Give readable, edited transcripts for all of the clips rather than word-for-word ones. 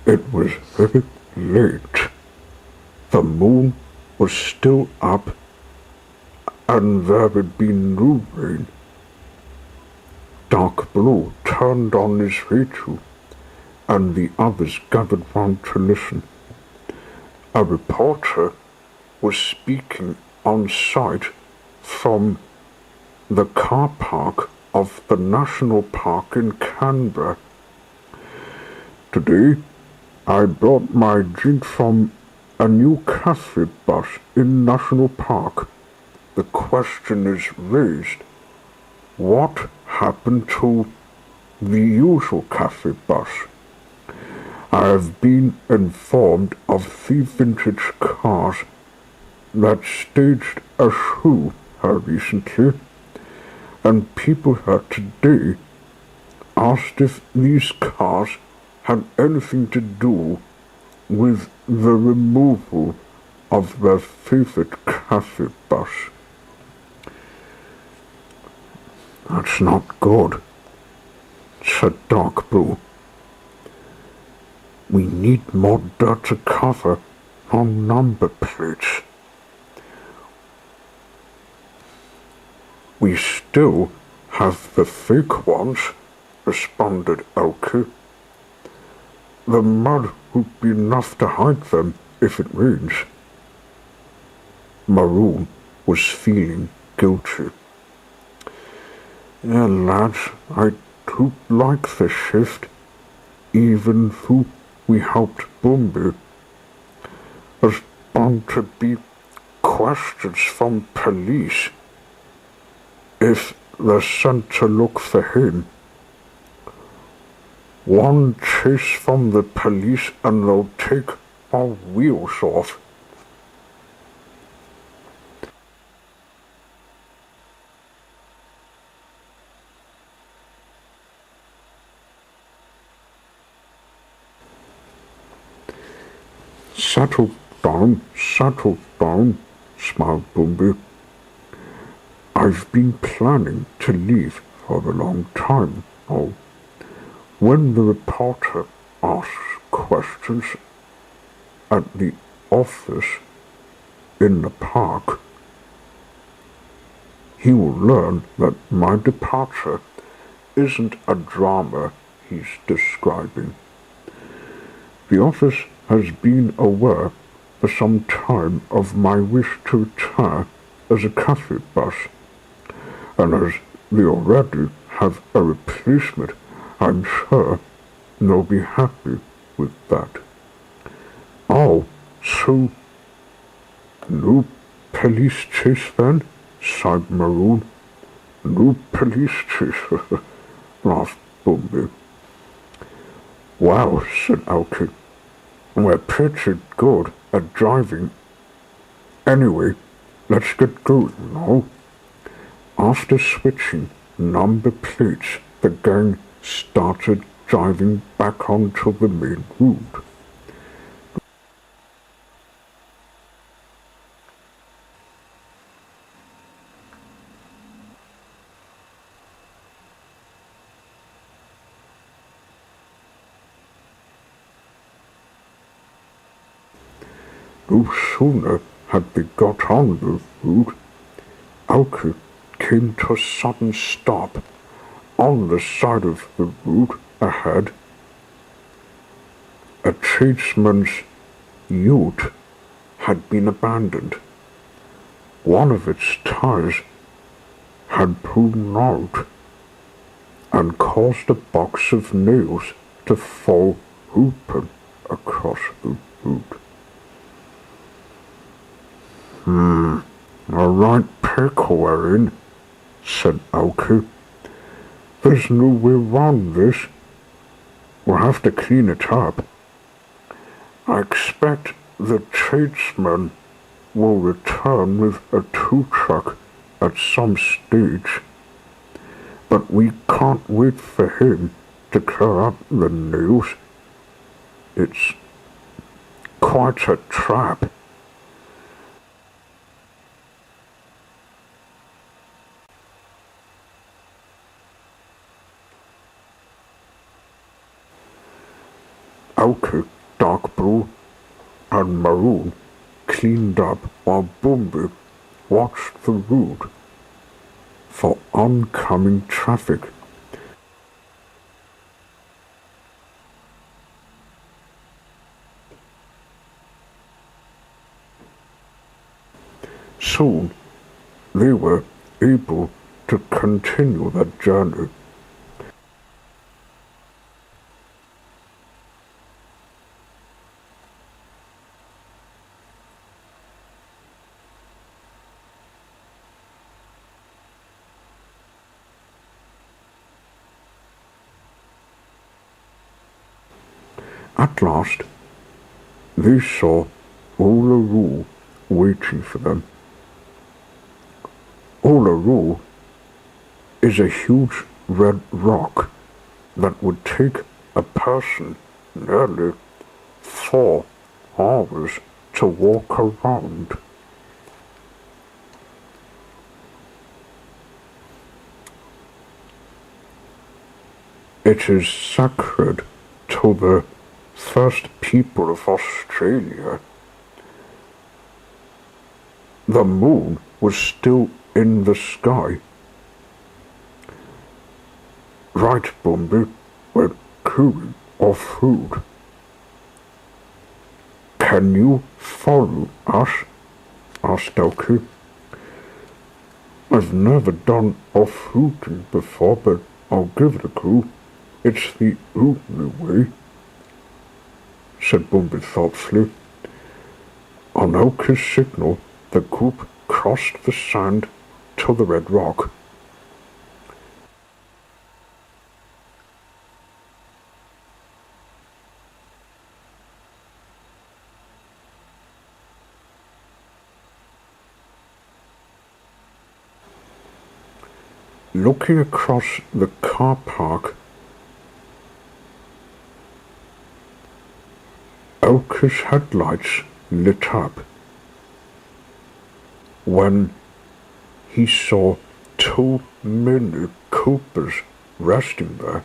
It was very late. The moon was still up, and there had been no rain. Dark Blue turned on his radio, and the others gathered round to listen. A reporter was speaking on site from the car park of the National Park in Canberra. Today, I brought my drink from a new cafe bus in National Park. The question is raised, what happened to the usual cafe bus? I have been informed of 3 vintage cars that staged a show here recently, and people here today asked if these cars had anything to do with the removal of their favorite cafe bus. That's not good, said Dark Blue. We need more dirt to cover on number plates. We still have the fake ones, responded Elke. The mud would be enough to hide them if it rains. Maroon was feeling guilty. Yeah, lads, I do like the shift, even though we helped Boomby. There's bound to be questions from police if they're sent to look for him. One chase from the police and they'll take our wheels off. Settle down, smiled Boomby. I've been planning to leave for a long time now. When the reporter asks questions at the office in the park, he will learn that my departure isn't a drama he's describing. The office has been aware for some time of my wish to retire as a cafe bus, and as they already have a replacement, I'm sure they'll be happy with that. Oh, so no police chase then? Sighed Maroon. No police chase, laughed Boomby. Wow, said Elke. We're pretty good at driving. Anyway, let's get going now. After switching number plates, the gang started driving back onto the main road. No sooner had they got on the road, Elke came to a sudden stop on the side of the road ahead. A tradesman's ute had been abandoned. One of its tires had pulled out and caused a box of nails to fall open across the road. A right pickle we're in, said Elke. There's no way round this. We'll have to clean it up. I expect the tradesman will return with a tow truck at some stage, but we can't wait for him to clear up the nails. It's quite a trap. Elke dark blue and maroon, cleaned up while Boomby watched the route for oncoming traffic. Soon, they were able to continue their journey. At last, they saw Uluru waiting for them. Uluru is a huge red rock that would take a person nearly 4 hours to walk around. It is sacred to the first people of Australia. The moon was still in the sky. Right, Boomby, we're cooling off food. Can you follow us? Asked Elkie. I've never done off-roading before, but I'll give it a go. It's the only way, said Boomby thoughtfully. On Elkie's signal, the group crossed the sand to the red rock. Looking across the car park, Elkie's headlights lit up when he saw 2 Mini Coopers resting there.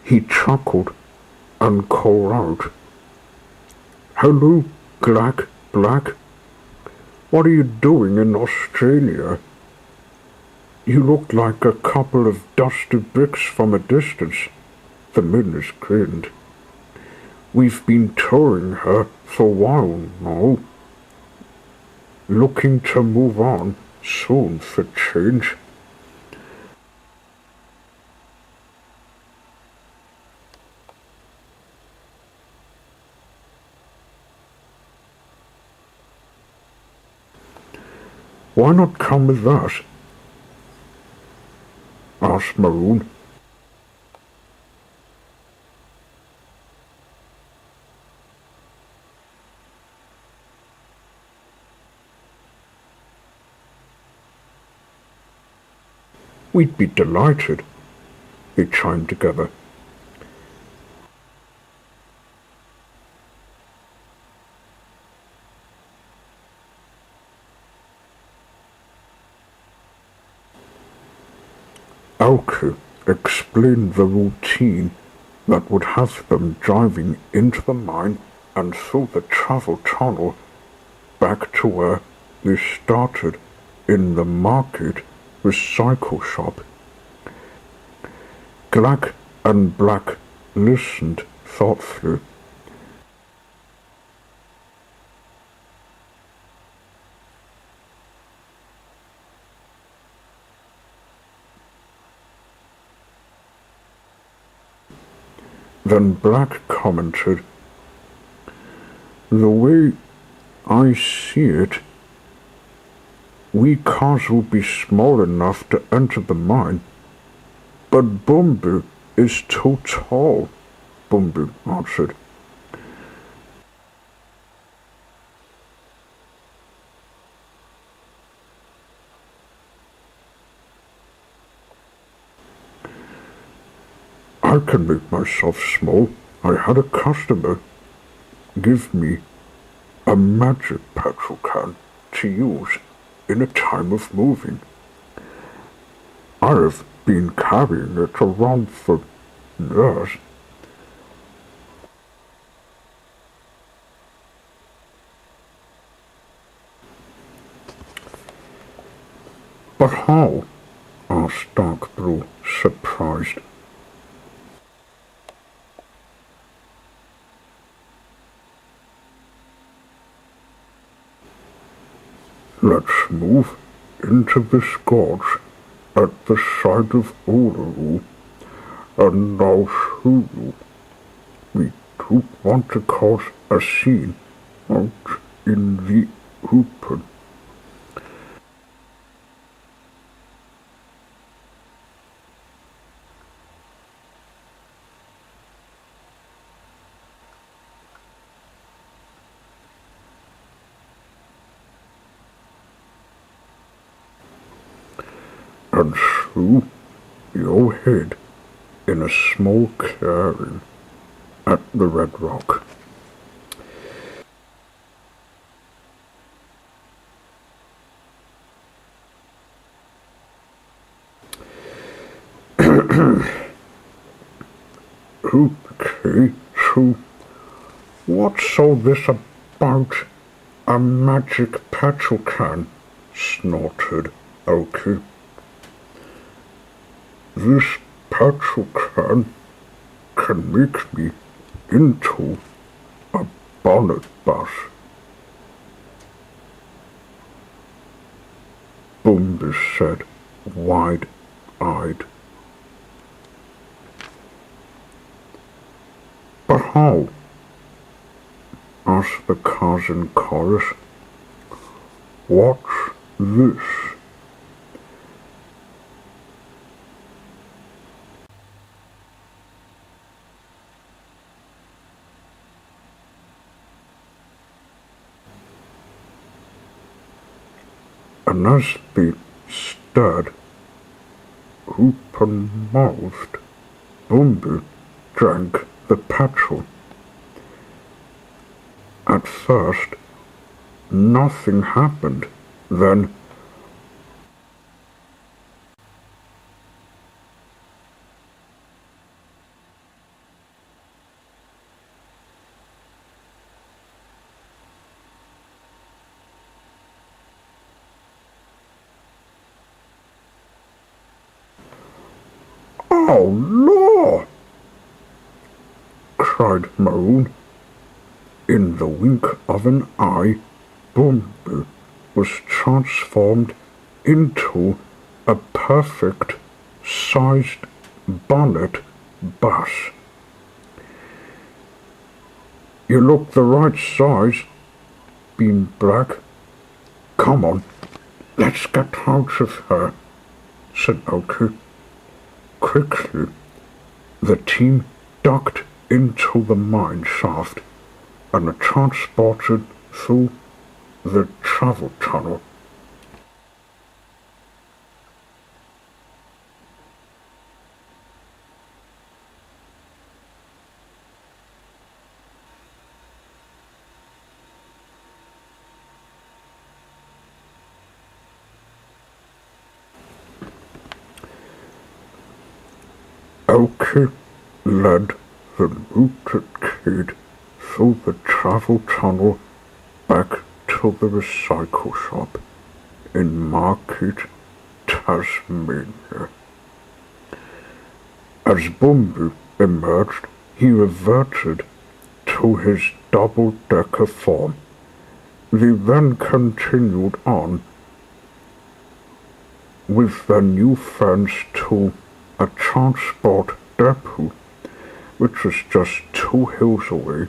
He chuckled and called out, "Hello, Black. What are you doing in Australia? You look like a couple of dusty bricks from a distance." The Minis grinned. "We've been touring her for a while now. Looking to move on soon for change." "Why not come with us?" asked Maroon. "We'd be delighted," they chimed together. Elkie explained the routine that would have them driving into the mine and through the travel tunnel back to where they started in the market recycle shop. Glak and Black listened thoughtfully. Then Black commented, "The way I see it, we cars will be small enough to enter the mine, but Boomby is too tall," Boomby answered. "I can make myself small. I had a customer give me a magic petrol can to use in a time of moving. I have been carrying it around for years. But how? Asked Dark Blue, surprised. Let's move into this gorge at the side of Uluru, and I'll show you. We don't want to cause a scene out in the open. And so you'll hid in a small clearing at the Red Rock. Okay, so what's all this about a magic petrol can? Snorted Oki. This petrol can make me into a bonnet bus. Boomby said, wide-eyed. But how? Asked the cars in chorus. What's this? And as they stared, open-mouthed, Boomby drank the petrol. At first, nothing happened. Then, oh Lord! Cried Maroon. In the wink of an eye, Boomby was transformed into a perfect-sized bonnet bus. You look the right size, beamed Black. Come on, let's get out of here, said Oki. Quickly, the team ducked into the mine shaft and are transported through the travel tunnel. Oki led the muted kid through the travel tunnel back to the recycle shop in Market, Tasmania. As Boomby emerged, he reverted to his double-decker form. They then continued on with their new friends to a transport depot, which was just 2 hills away.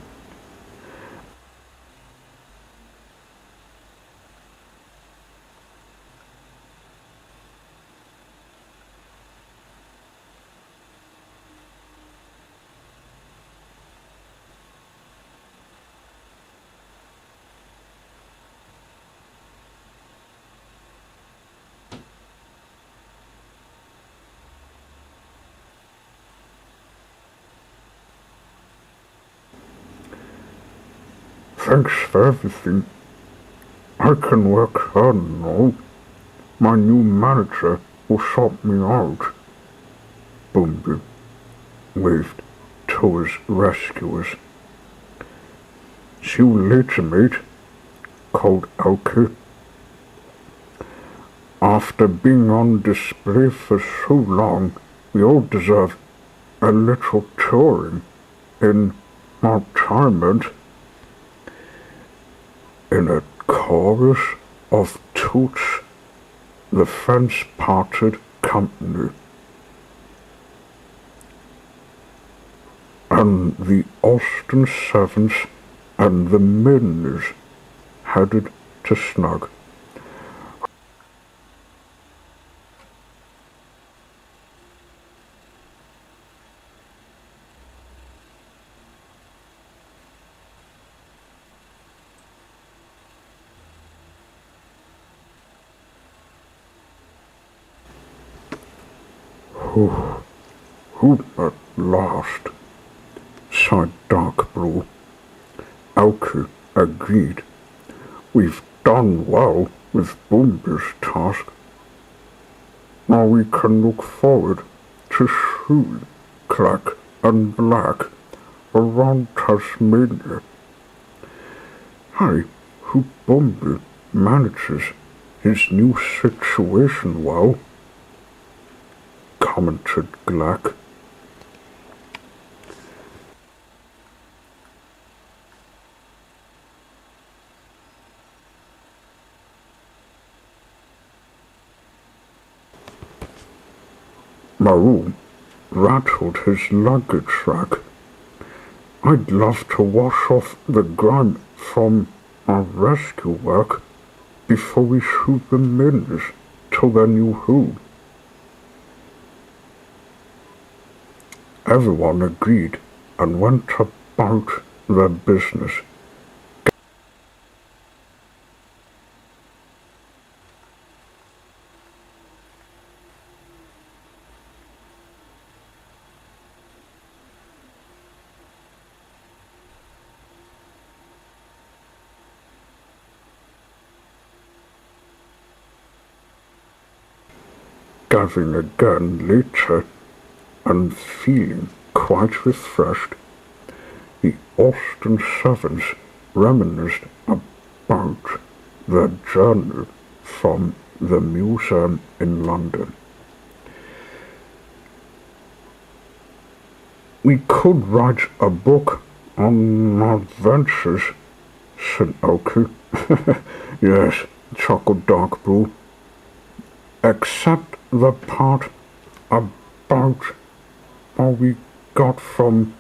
Thanks for everything. I can work hard now. My new manager will sort me out. Boomby waved to his rescuers. See you later, mate, called Oki. After being on display for so long, we all deserve a little touring in retirement. In a chorus of toots, the fence parted company, and the Austin Sevens and the Minners headed to Snug. Who at last? Sighed Dark Blue. Elke agreed. We've done well with Boomby's task. Now we can look forward to Sue, Clack and Black around Tasmania. Hey, who Boomby manages his new situation well, commented Glack. Maroon rattled his luggage rack. I'd love to wash off the grime from our rescue work before we shoot the Minners to their new home. Everyone agreed and went about their business. Gathering again later and feeling quite refreshed, the Austin Sevens reminisced about their journey from the museum in London. We could write a book on adventures, said Elke. Yes, chuckled Dark Blue. Except the part about how we got from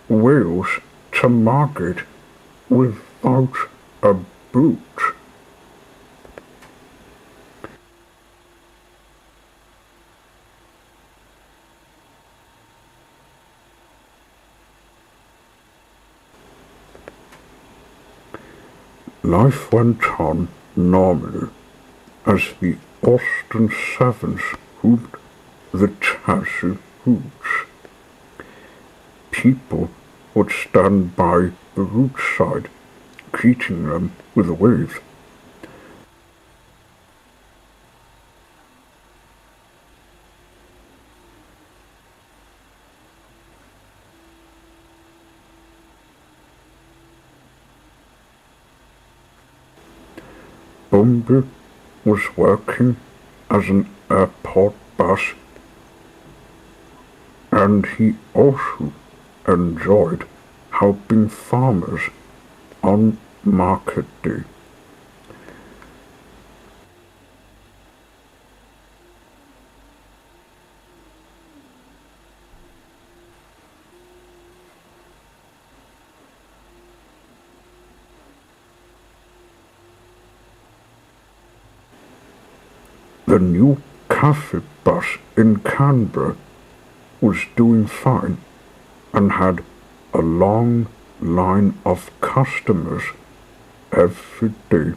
Wales to Margate without a boot. Life went on normally as the Austin Sevens hooped the Chassis hoops. People would stand by the roadside, greeting them with a wave. Boomby was working as an airport bus, and he also enjoyed helping farmers on market day. The new cafe bus in Canberra was doing fine and had a long line of customers every day.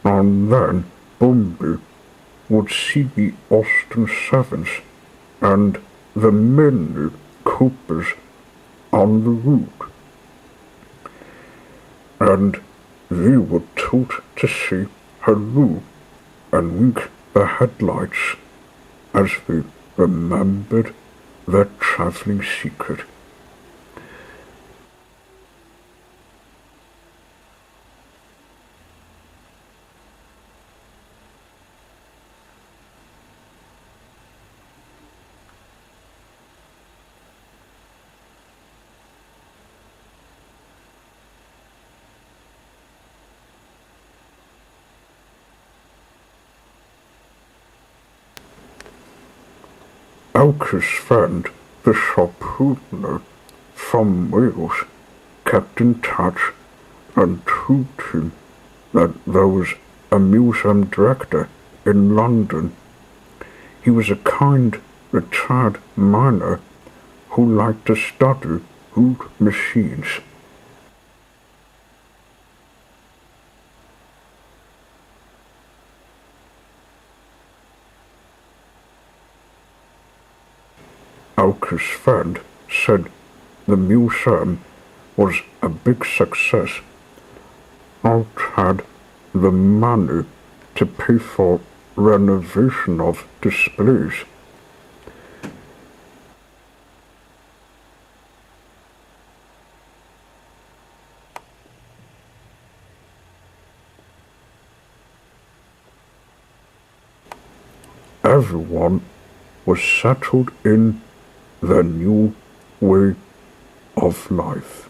And then Boomby would see the Austin Sevens and the Mini Coopers on the route, and they would toot to say hello and wink the headlights as they remembered their traveling secret. Elke's friend, the sharpshooter from Wales, kept in touch and told him that there was a museum director in London. He was a kind, retired miner who liked to study old machines. Elke's friend said the museum was a big success. Alt had the money to pay for renovation of displays. Everyone was settled in their new way of life.